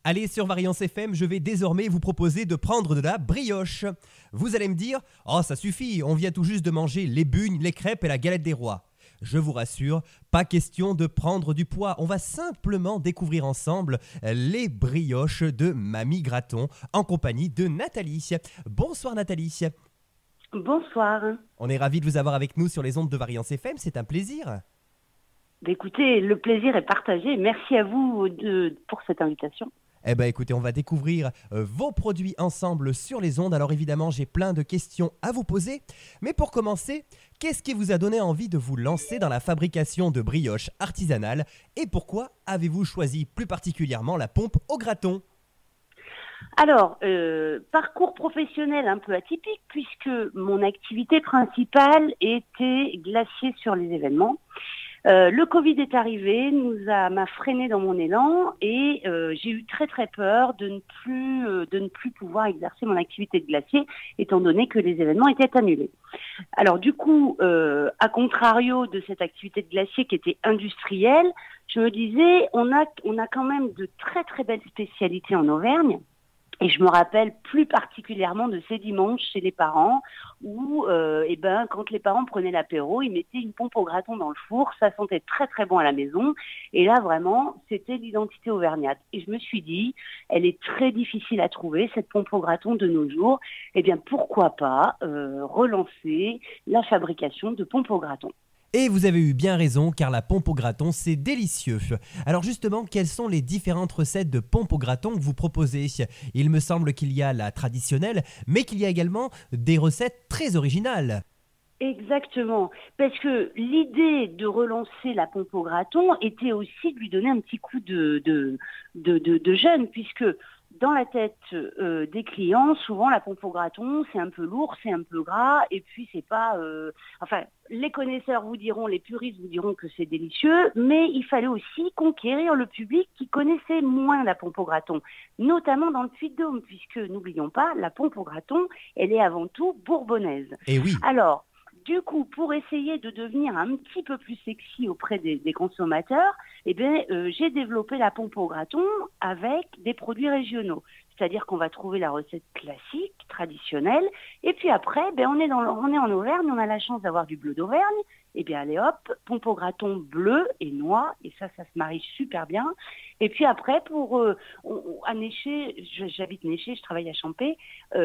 Allez sur Variance FM, je vais désormais vous proposer de prendre de la brioche. Vous allez me dire, oh ça suffit, on vient tout juste de manger les bugnes, les crêpes et la galette des rois. Je vous rassure, pas question de prendre du poids, on va simplement découvrir ensemble les brioches de Mamie Graton en compagnie de Nathalie. Bonsoir Nathalie. Bonsoir. On est ravis de vous avoir avec nous sur les ondes de Variance FM, c'est un plaisir. Écoutez, le plaisir est partagé. Merci à vous pour cette invitation. Eh bien écoutez, on va découvrir vos produits ensemble sur les ondes. Alors évidemment, j'ai plein de questions à vous poser. Mais pour commencer, qu'est-ce qui vous a donné envie de vous lancer dans la fabrication de brioches artisanales? Et pourquoi avez-vous choisi plus particulièrement la pompe au graton? Alors, parcours professionnel un peu atypique puisque mon activité principale était glacier sur les événements. Le Covid est arrivé, m'a freiné dans mon élan et j'ai eu très très peur de ne plus pouvoir exercer mon activité de glacier étant donné que les événements étaient annulés. Alors du coup, à contrario de cette activité de glacier qui était industrielle, je me disais on a quand même de très très belles spécialités en Auvergne. Et je me rappelle plus particulièrement de ces dimanches chez les parents où, quand les parents prenaient l'apéro, ils mettaient une pompe au graton dans le four, ça sentait très très bon à la maison. Et là vraiment, c'était l'identité auvergnate. Et je me suis dit, elle est très difficile à trouver cette pompe au graton de nos jours. Eh bien, pourquoi pas relancer la fabrication de pompes au graton. Et vous avez eu bien raison, car la pompe au graton, c'est délicieux. Alors justement, quelles sont les différentes recettes de pompe au graton que vous proposez? Il me semble qu'il y a la traditionnelle, mais qu'il y a également des recettes très originales. Exactement, parce que l'idée de relancer la pompe au graton était aussi de lui donner un petit coup de jeune, puisque dans la tête des clients, souvent la pompe au graton, c'est un peu lourd, c'est un peu gras, et puis c'est pas... les connaisseurs vous diront, les puristes vous diront que c'est délicieux, mais il fallait aussi conquérir le public qui connaissait moins la pompe au graton, notamment dans le Puy-de-Dôme, puisque, n'oublions pas, la pompe au graton, elle est avant tout bourbonnaise. Et oui. Alors, du coup, pour essayer de devenir un petit peu plus sexy auprès des consommateurs, j'ai développé la pompe au graton avec des produits régionaux. C'est-à-dire qu'on va trouver la recette classique, traditionnelle, et puis après, on est en Auvergne, on a la chance d'avoir du bleu d'Auvergne, et bien allez hop, pompe au graton bleu et noix, et ça se marie super bien. Et puis après, à Néchez, j'habite Néchez, je travaille à Champé,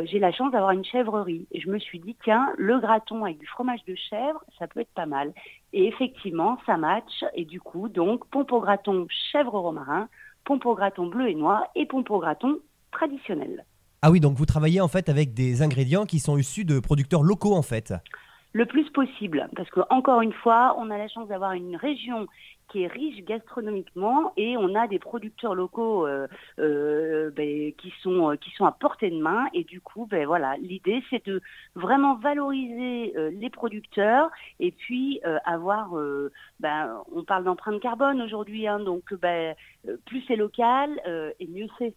j'ai la chance d'avoir une chèvrerie. Et je me suis dit, tiens, le graton avec du fromage de chèvre, ça peut être pas mal. Et effectivement, ça match, et du coup, donc, pompe au graton chèvre romarin, pompe au graton bleu et noix, et pompe au graton traditionnel. Ah oui, donc vous travaillez en fait avec des ingrédients qui sont issus de producteurs locaux en fait. Le plus possible, parce que encore une fois, on a la chance d'avoir une région qui est riche gastronomiquement et on a des producteurs locaux qui sont à portée de main et du coup, l'idée c'est de vraiment valoriser les producteurs et puis on parle d'empreinte carbone aujourd'hui, donc plus c'est local et mieux c'est.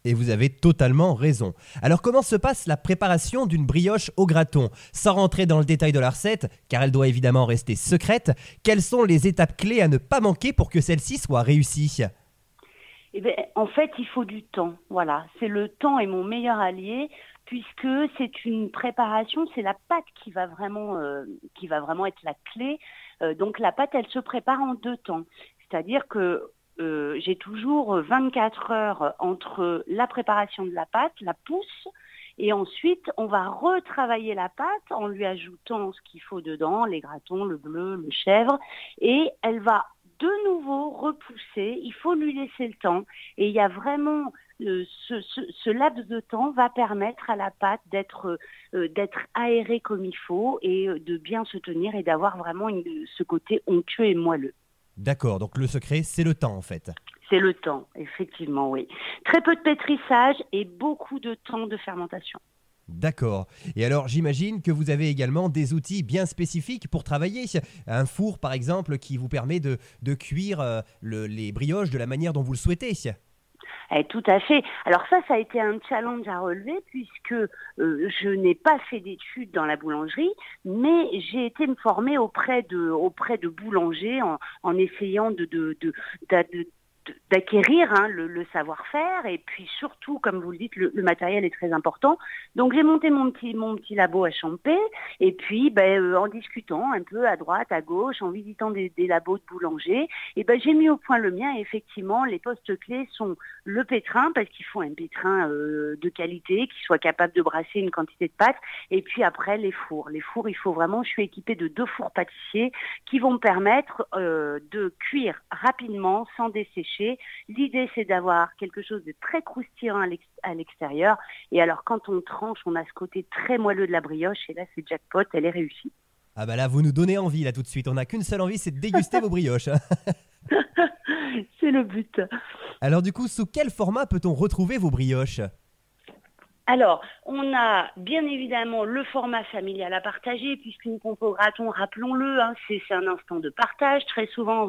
Et vous avez totalement raison. Alors comment se passe la préparation d'une brioche au graton? Sans rentrer dans le détail de la recette, car elle doit évidemment rester secrète, quelles sont les étapes clés à ne pas manquer pour que celle-ci soit réussie? En fait, il faut du temps. Voilà, c'est le temps est mon meilleur allié puisque c'est une préparation, c'est la pâte qui va vraiment être la clé. Donc la pâte, elle se prépare en 2 temps. C'est-à-dire que j'ai toujours 24 heures entre la préparation de la pâte, la pousse, et ensuite on va retravailler la pâte en lui ajoutant ce qu'il faut dedans, les gratons, le bleu, le chèvre, et elle va de nouveau repousser, il faut lui laisser le temps, et il y a vraiment ce laps de temps va permettre à la pâte d'être aérée comme il faut, et de bien se tenir et d'avoir vraiment ce côté onctueux et moelleux. D'accord, donc le secret, c'est le temps en fait. C'est le temps, effectivement, oui. Très peu de pétrissage et beaucoup de temps de fermentation. D'accord. Et alors, j'imagine que vous avez également des outils bien spécifiques pour travailler. Un four, par exemple, qui vous permet de cuire les brioches de la manière dont vous le souhaitez. Tout à fait. Alors ça a été un challenge à relever puisque je n'ai pas fait d'études dans la boulangerie, mais j'ai été me former auprès de boulangers en essayant d'acquérir le savoir-faire, et puis surtout, comme vous le dites, le matériel est très important. Donc j'ai monté mon petit labo à Champé, et puis en discutant un peu à droite, à gauche, en visitant des labos de boulangers, et j'ai mis au point le mien, et effectivement les postes clés sont le pétrin, parce qu'il faut un pétrin de qualité, qui soit capable de brasser une quantité de pâtes, et puis après les fours. Les fours, il faut vraiment, je suis équipée de 2 fours pâtissiers qui vont me permettre de cuire rapidement, sans dessécher. L'idée, c'est d'avoir quelque chose de très croustillant à l'extérieur. Et alors, quand on tranche, on a ce côté très moelleux de la brioche. Et là, c'est jackpot, elle est réussie. Ah bah là, vous nous donnez envie là tout de suite. On n'a qu'une seule envie, c'est de déguster vos brioches. C'est le but. Alors du coup, sous quel format peut-on retrouver vos brioches ? Alors, on a bien évidemment le format familial à partager, puisqu'une pompe au graton, rappelons-le, c'est un instant de partage. Très souvent,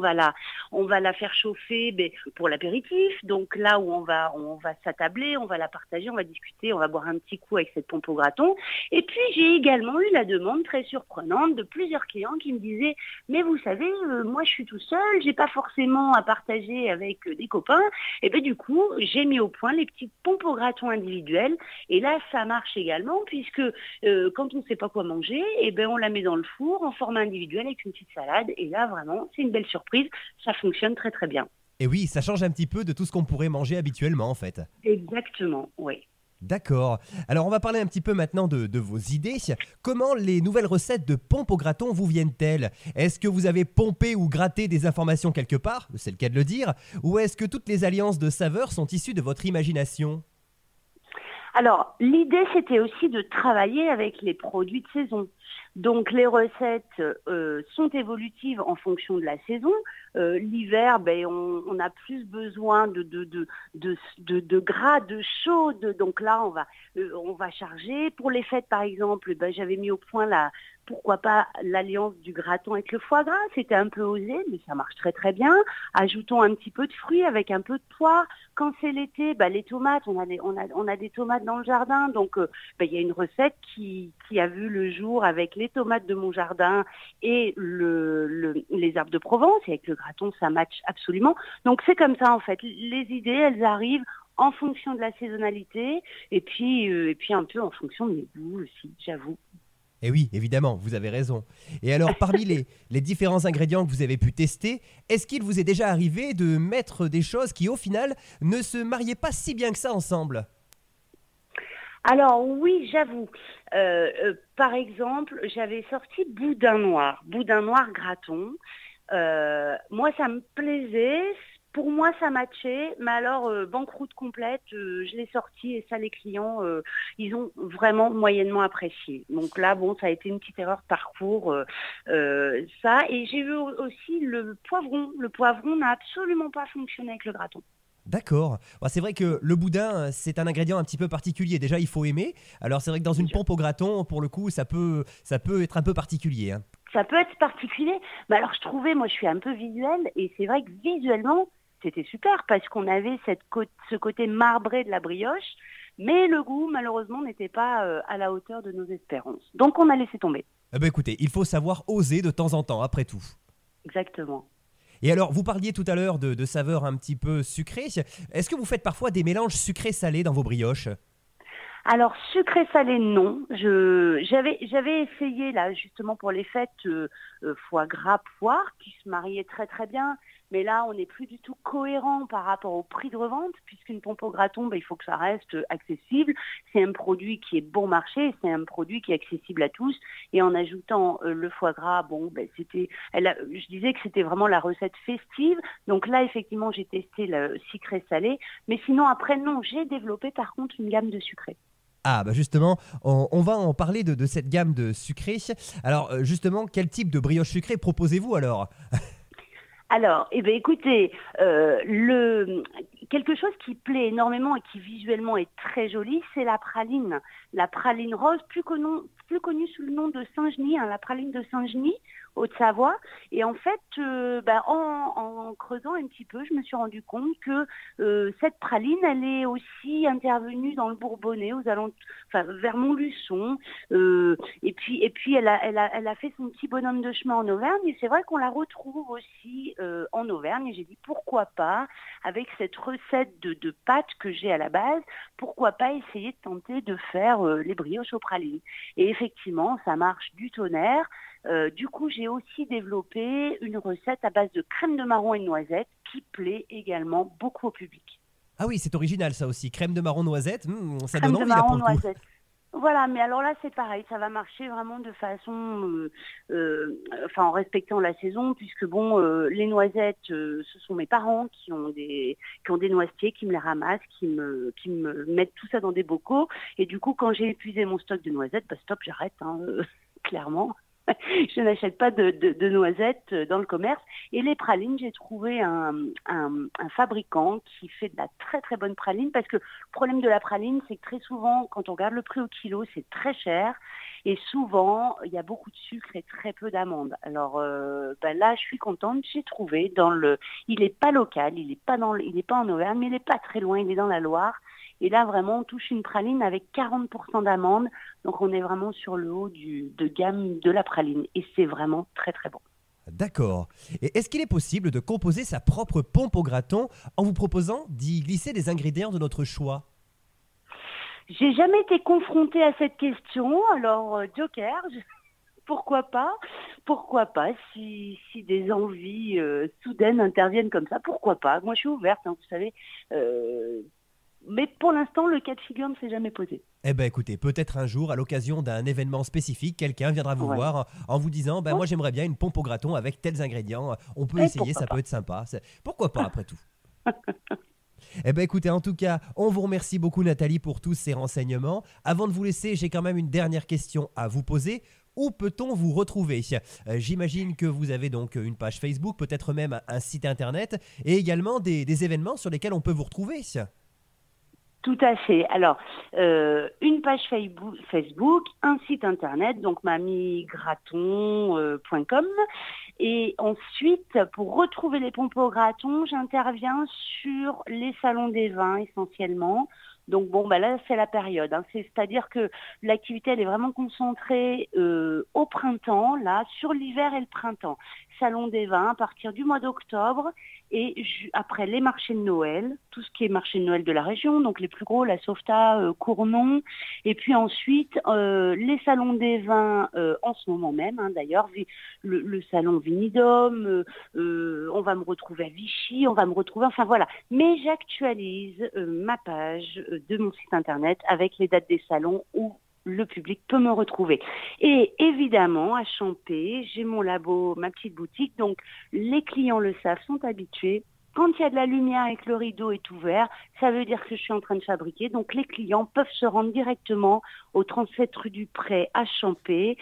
on va la faire chauffer pour l'apéritif. Donc là où on va s'attabler, on va la partager, on va discuter, on va boire un petit coup avec cette pompe au graton. Et puis, j'ai également eu la demande très surprenante de plusieurs clients qui me disaient « Mais vous savez, moi je suis tout seul, j'ai pas forcément à partager avec des copains. » Et du coup, j'ai mis au point les petites pompes au graton individuelles. Et là, ça marche également, puisque quand on ne sait pas quoi manger, on la met dans le four en format individuel avec une petite salade. Et là, vraiment, c'est une belle surprise. Ça fonctionne très, très bien. Et oui, ça change un petit peu de tout ce qu'on pourrait manger habituellement, en fait. Exactement, oui. D'accord. Alors, on va parler un petit peu maintenant de vos idées. Comment les nouvelles recettes de pompe au graton vous viennent-elles ? Est-ce que vous avez pompé ou gratté des informations quelque part ? C'est le cas de le dire. Ou est-ce que toutes les alliances de saveurs sont issues de votre imagination ? Alors, l'idée, c'était aussi de travailler avec les produits de saison. Donc, les recettes sont évolutives en fonction de la saison. L'hiver, on a plus besoin de gras, de chaud. Donc là, on va charger. Pour les fêtes, par exemple, j'avais mis au point pourquoi pas l'alliance du graton avec le foie gras. C'était un peu osé, mais ça marche très très bien. Ajoutons un petit peu de fruits avec un peu de pois. Quand c'est l'été, les tomates, on a des tomates dans le jardin. Donc, il y a une recette qui a vu le jour avec les tomates de mon jardin et les arbres de Provence. Et avec le graton, ça match absolument. Donc, c'est comme ça, en fait. Les idées, elles arrivent en fonction de la saisonnalité et puis un peu en fonction de mes goûts aussi, j'avoue. Et oui, évidemment, vous avez raison. Et alors, parmi les différents ingrédients que vous avez pu tester, est-ce qu'il vous est déjà arrivé de mettre des choses qui, au final, ne se mariaient pas si bien que ça ensemble ? Alors oui, j'avoue. Par exemple, j'avais sorti boudin noir graton. Moi, ça me plaisait. Pour moi, ça matchait, mais alors, banqueroute complète, je l'ai sorti et ça, les clients, ils ont vraiment moyennement apprécié. Donc là, ça a été une petite erreur de parcours, ça. Et j'ai eu aussi le poivron. Le poivron n'a absolument pas fonctionné avec le graton. D'accord. C'est vrai que le boudin, c'est un ingrédient un petit peu particulier. Déjà, il faut aimer. Alors, c'est vrai que dans une pompe au graton, pour le coup, ça peut être un peu particulier. Ça peut être particulier. Mais alors, moi, je suis un peu visuelle, et c'est vrai que visuellement, c'était super parce qu'on avait ce côté marbré de la brioche, mais le goût, malheureusement, n'était pas à la hauteur de nos espérances. Donc, on a laissé tomber. Écoutez, il faut savoir oser de temps en temps, après tout. Exactement. Et alors, vous parliez tout à l'heure de saveurs un petit peu sucrées. Est-ce que vous faites parfois des mélanges sucrés-salés dans vos brioches ? Alors, sucré-salé, non. J'avais essayé, là, justement, pour les fêtes, foie gras, poire, qui se mariaient très, très bien. Mais là, on n'est plus du tout cohérent par rapport au prix de revente, puisqu'une pompe au graton, il faut que ça reste accessible. C'est un produit qui est bon marché, c'est un produit qui est accessible à tous. Et en ajoutant le foie gras, je disais que c'était vraiment la recette festive. Donc là, effectivement, j'ai testé le sucré-salé. Mais sinon, après, non, j'ai développé par contre une gamme de sucré. Ah, justement, on va en parler de cette gamme de sucrés. Alors, justement, quel type de brioche sucrée proposez-vous alors ? Alors, écoutez, quelque chose qui plaît énormément et qui visuellement est très joli, c'est la praline. La praline rose, plus connue sous le nom de Saint-Genis, la praline de Saint-Genis. Haute-Savoie. Et en fait, en creusant un petit peu, je me suis rendu compte que cette praline, elle est aussi intervenue dans le Bourbonnais, vers Montluçon. Et puis elle a fait son petit bonhomme de chemin en Auvergne. Et c'est vrai qu'on la retrouve aussi en Auvergne. Et j'ai dit pourquoi pas, avec cette recette de pâtes que j'ai à la base, pourquoi pas essayer de tenter de faire les brioches aux pralines. Et effectivement, ça marche du tonnerre. Du coup, j'ai aussi développé une recette à base de crème de marron et de noisette qui plaît également beaucoup au public. Ah oui, c'est original ça aussi. Crème de marron noisette, ça Crème donne de envie là pour marron le coup. noisette. Voilà, mais alors là c'est pareil, ça va marcher vraiment de façon, en respectant la saison, puisque les noisettes, ce sont mes parents qui ont des noisetiers, qui me les ramassent, qui me mettent tout ça dans des bocaux, et du coup quand j'ai épuisé mon stock de noisettes, stop, j'arrête, clairement. Je n'achète pas de noisettes dans le commerce. Et les pralines, j'ai trouvé un fabricant qui fait de la très très bonne praline, parce que le problème de la praline, c'est que très souvent, quand on regarde le prix au kilo, c'est très cher. Et souvent, il y a beaucoup de sucre et très peu d'amandes. Alors là, je suis contente, j'ai trouvé il n'est pas local, il n'est pas en Auvergne, mais il n'est pas très loin, il est dans la Loire. Et là, vraiment, on touche une praline avec 40% d'amandes. Donc, on est vraiment sur le haut de gamme de la praline. Et c'est vraiment très, très bon. D'accord. Et est-ce qu'il est possible de composer sa propre pompe au graton en vous proposant d'y glisser des ingrédients de notre choix? J'ai jamais été confrontée à cette question. Alors, Joker, pourquoi pas? Pourquoi pas? Si des envies soudaines interviennent comme ça, pourquoi pas? Moi, je suis ouverte, vous savez. Mais pour l'instant, le cas de figure ne s'est jamais posé. Eh bien écoutez, peut-être un jour, à l'occasion d'un événement spécifique, quelqu'un viendra vous voir en vous disant moi j'aimerais bien une pompe au graton avec tels ingrédients, on peut essayer, ça peut être sympa. Pourquoi pas après tout? Eh bien écoutez, en tout cas, on vous remercie beaucoup Nathalie pour tous ces renseignements. Avant de vous laisser, j'ai quand même une dernière question à vous poser. Où peut-on vous retrouver? J'imagine que vous avez donc une page Facebook, peut-être même un site internet et également des événements sur lesquels on peut vous retrouver. Tout à fait. Alors, une page Facebook, un site internet, donc mamigraton.com. Et ensuite, pour retrouver les pompes au graton, j'interviens sur les salons des vins essentiellement. Donc là, c'est la période. C'est-à-dire que l'activité, elle est vraiment concentrée au printemps, là, sur l'hiver et le printemps. Salon des vins à partir du mois d'octobre et après les marchés de Noël, tout ce qui est marché de Noël de la région, donc les plus gros, la Sauvetat, Cournon, et puis ensuite les salons des vins en ce moment même, d'ailleurs, le salon Vinidome, on va me retrouver à Vichy, on va me retrouver, enfin voilà. Mais j'actualise ma page de mon site internet avec les dates des salons où le public peut me retrouver. Et évidemment, à Champé, j'ai mon labo, ma petite boutique, donc les clients le savent, sont habitués. Quand il y a de la lumière et que le rideau est ouvert, ça veut dire que je suis en train de fabriquer. Donc les clients peuvent se rendre directement au 37 rue du Pré à Champé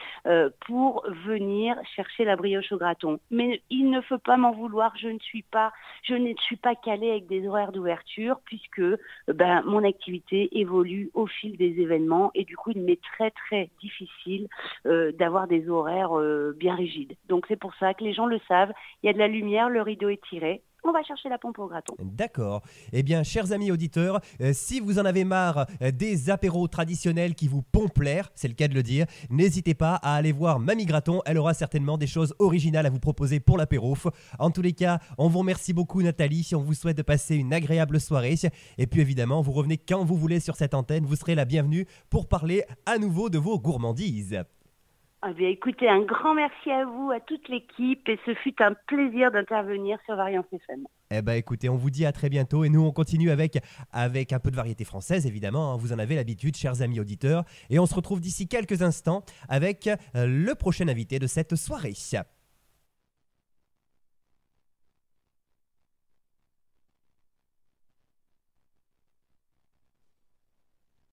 pour venir chercher la brioche au graton. Mais il ne faut pas m'en vouloir, je ne suis pas calée avec des horaires d'ouverture puisque mon activité évolue au fil des événements et du coup il m'est très très difficile d'avoir des horaires bien rigides. Donc c'est pour ça que les gens le savent, il y a de la lumière, le rideau est tiré. On va chercher la pompe au graton. D'accord. Eh bien, chers amis auditeurs, si vous en avez marre des apéros traditionnels qui vous pompent l'air, c'est le cas de le dire, n'hésitez pas à aller voir Mamie Graton. Elle aura certainement des choses originales à vous proposer pour l'apéro. En tous les cas, on vous remercie beaucoup Nathalie. On vous souhaite de passer une agréable soirée. Et puis évidemment, vous revenez quand vous voulez sur cette antenne. Vous serez la bienvenue pour parler à nouveau de vos gourmandises. Eh bien, écoutez, un grand merci à vous, à toute l'équipe, et ce fut un plaisir d'intervenir sur Variance FM. Eh bien, écoutez, on vous dit à très bientôt, et nous, on continue avec un peu de variété française, évidemment, vous en avez l'habitude, chers amis auditeurs, et on se retrouve d'ici quelques instants avec le prochain invité de cette soirée.